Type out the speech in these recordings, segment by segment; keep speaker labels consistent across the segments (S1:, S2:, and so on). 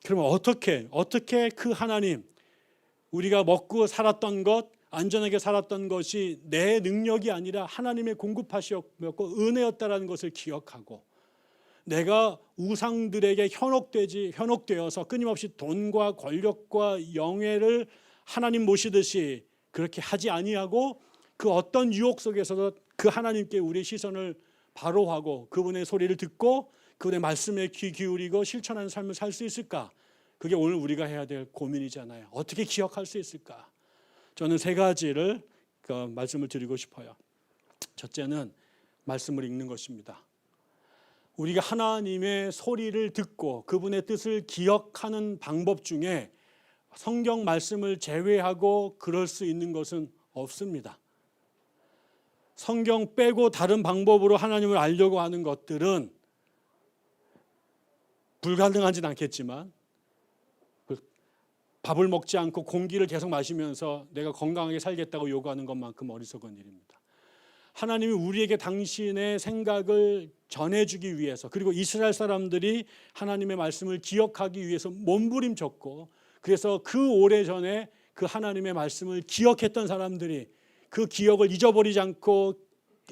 S1: 그러면 어떻게 그 하나님, 우리가 먹고 살았던 것, 안전하게 살았던 것이 내 능력이 아니라 하나님의 공급하셨고 은혜였다라는 것을 기억하고, 내가 우상들에게 현혹되어서 끊임없이 돈과 권력과 영예를 하나님 모시듯이 그렇게 하지 아니하고, 그 어떤 유혹 속에서도 그 하나님께 우리의 시선을 바로 하고 그분의 소리를 듣고 그분의 말씀에 귀 기울이고 실천하는 삶을 살 수 있을까? 그게 오늘 우리가 해야 될 고민이잖아요. 어떻게 기억할 수 있을까? 저는 세 가지를 말씀을 드리고 싶어요. 첫째는 말씀을 읽는 것입니다. 우리가 하나님의 소리를 듣고 그분의 뜻을 기억하는 방법 중에 성경 말씀을 제외하고 그럴 수 있는 것은 없습니다. 성경 빼고 다른 방법으로 하나님을 알려고 하는 것들은 불가능하진 않겠지만, 밥을 먹지 않고 공기를 계속 마시면서 내가 건강하게 살겠다고 요구하는 것만큼 어리석은 일입니다. 하나님이 우리에게 당신의 생각을 전해주기 위해서, 그리고 이스라엘 사람들이 하나님의 말씀을 기억하기 위해서 몸부림쳤고, 그래서 그 오래전에 그 하나님의 말씀을 기억했던 사람들이 그 기억을 잊어버리지 않고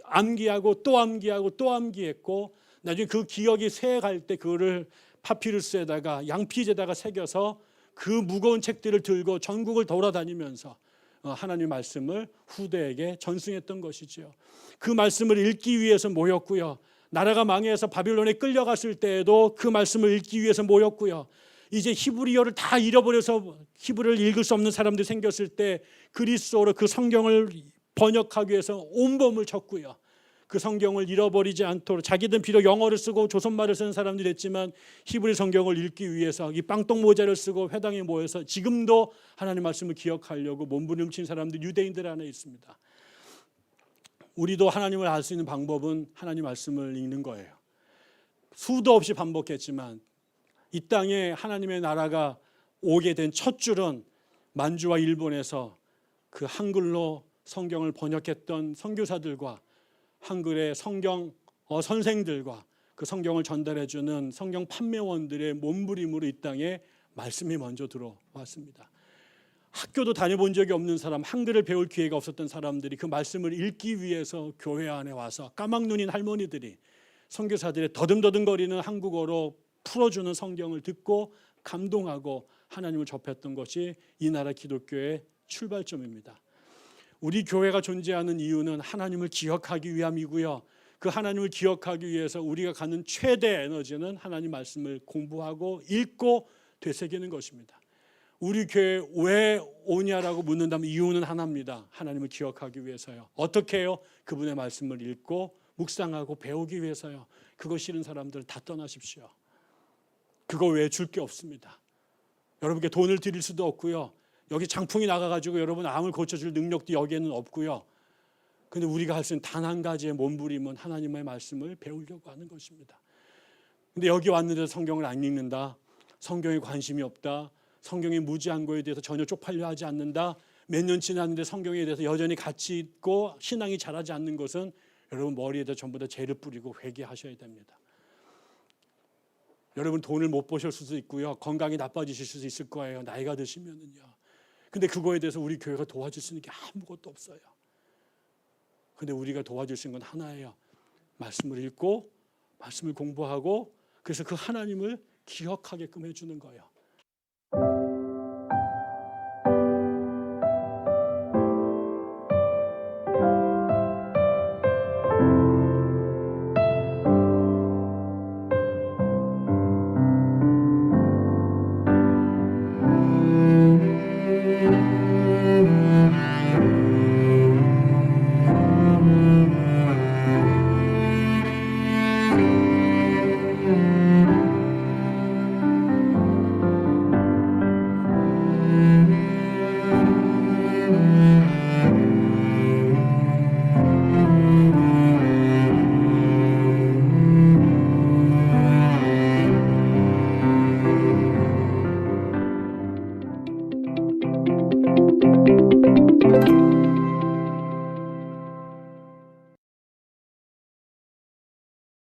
S1: 암기하고 또 암기하고 또 암기했고, 나중에 그 기억이 쇠해갈 때 그거를 파피루스에다가 양피지에다가 새겨서 그 무거운 책들을 들고 전국을 돌아다니면서 하나님의 말씀을 후대에게 전승했던 것이죠. 그 말씀을 읽기 위해서 모였고요. 나라가 망해서 바빌론에 끌려갔을 때에도 그 말씀을 읽기 위해서 모였고요. 이제 히브리어를 다 잃어버려서 히브리어를 읽을 수 없는 사람들이 생겼을 때 그리스어로 그 성경을 번역하기 위해서 온몸을 쳤고요. 그 성경을 잃어버리지 않도록, 자기들은 비록 영어를 쓰고 조선말을 쓰는 사람들이 했지만 히브리 성경을 읽기 위해서 이 빵떡 모자를 쓰고 회당에 모여서 지금도 하나님 말씀을 기억하려고 몸부림친 사람들, 유대인들 안에 있습니다. 우리도 하나님을 알 수 있는 방법은 하나님 말씀을 읽는 거예요. 수도 없이 반복했지만 이 땅에 하나님의 나라가 오게 된 첫 줄은 만주와 일본에서 그 한글로 성경을 번역했던 선교사들과 한글의 성경 선생들과 그 성경을 전달해주는 성경 판매원들의 몸부림으로 이 땅에 말씀이 먼저 들어왔습니다. 학교도 다녀본 적이 없는 사람, 한글을 배울 기회가 없었던 사람들이 그 말씀을 읽기 위해서 교회 안에 와서 까막눈인 할머니들이 선교사들의 더듬더듬거리는 한국어로 풀어주는 성경을 듣고 감동하고 하나님을 접했던 것이 이 나라 기독교의 출발점입니다. 우리 교회가 존재하는 이유는 하나님을 기억하기 위함이고요. 그 하나님을 기억하기 위해서 우리가 갖는 최대 에너지는 하나님 말씀을 공부하고 읽고 되새기는 것입니다. 우리 교회 왜 오냐라고 묻는다면 이유는 하나입니다. 하나님을 기억하기 위해서요. 어떻게 해요? 그분의 말씀을 읽고 묵상하고 배우기 위해서요. 그거 싫은 사람들 다 떠나십시오. 그거 외에 줄 게 없습니다. 여러분께 돈을 드릴 수도 없고요. 여기 장풍이 나가가지고 여러분 암을 고쳐줄 능력도 여기에는 없고요. 근데 우리가 할 수 있는 단 한 가지의 몸부림은 하나님의 말씀을 배우려고 하는 것입니다. 근데 여기 왔는데 성경을 안 읽는다, 성경에 관심이 없다, 성경의 무지한 거에 대해서 전혀 쪽팔려 하지 않는다, 몇 년 지났는데 성경에 대해서 여전히 가치 있고 신앙이 자라지 않는 것은 여러분 머리에다 전부 다 죄를 뿌리고 회개하셔야 됩니다. 여러분 돈을 못 버실 수도 있고요. 건강이 나빠지실 수도 있을 거예요. 나이가 드시면은요. 근데 그거에 대해서 우리 교회가 도와줄 수 있는 게 아무것도 없어요. 근데 우리가 도와줄 수 있는 건 하나예요. 말씀을 읽고 말씀을 공부하고, 그래서 그 하나님을 기억하게끔 해주는 거예요.